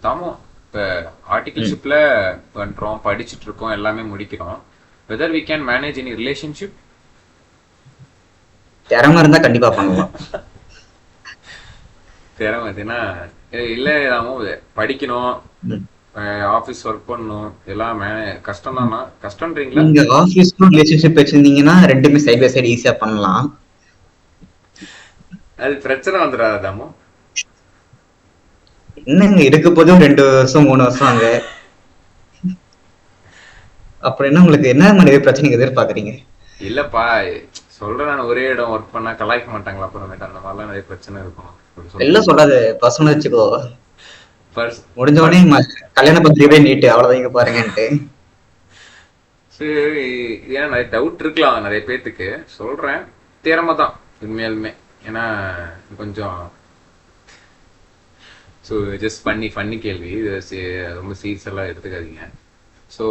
தாமோ இப்போ ம். ஆர்டிகல்ஷிப்பில் பண்ணுறோம், படிச்சுட்டு இருக்கோம், எல்லாமே முடிக்கிறோம். Whether we can manage in relationship. திறமை இருந்தா கண்டிப்பா பண்ணலாம். திறமைதுன்னா இல்லை தாமோ, படிக்கணும், ம். ஆஃபீஸ் ஒர்க் பண்ணணும், எல்லாம் கஷ்டம் ம். தானா? கஷ்டன்றீங்களா? நீங்க ஆஃபீஸ்க்கும் ரிலேஷன்ஷிப் வச்சிருந்தீங்கன்னா ரெண்டுமே சைடு பை சைடு ஈஸியா பண்ணலாம். அது பிரச்சனை வந்துடாதா தாமோ? என்னங்க இருக்க போதும் 2 வருஷம் 3 வருஷம் அங்க. அப்புறம் என்ன உங்களுக்கு என்ன மாதிரி பிரச்சனைக்கு எதிர்பார்க்குறீங்க? இல்லைப்பா, சொல்கிறேன் நான், ஒரே இடம் ஒர்க் பண்ணால் கலாய்க்க மாட்டாங்களா அப்புறமேட்டு? அந்த மாதிரிலாம் நிறைய பிரச்சனை இருக்கும் அப்படி வெளில சொல்கிறேன். சொல்லாத, பர்சனல் வச்சுக்கோ. பர்ஸ் முடிஞ்ச உடனே பர்ஸ் கல்யாண பத்திரிக்கவே நீட்டு அவ்வளவுதான் இங்க பாருங்கன்ட்டு. சரி, ஏன்னா நிறைய டவுட் இருக்கலாம் நிறைய பேர்த்துக்கு. சொல்கிறேன், திறமை தான் உண்மையாலுமே. ஏன்னா கொஞ்சம், ஸோ ஜஸ்ட் பண்ணி ஃபன்னி கேள்வி இது, ரொம்ப சீரியஸெல்லாம் எடுத்துக்காதீங்க. ஸோ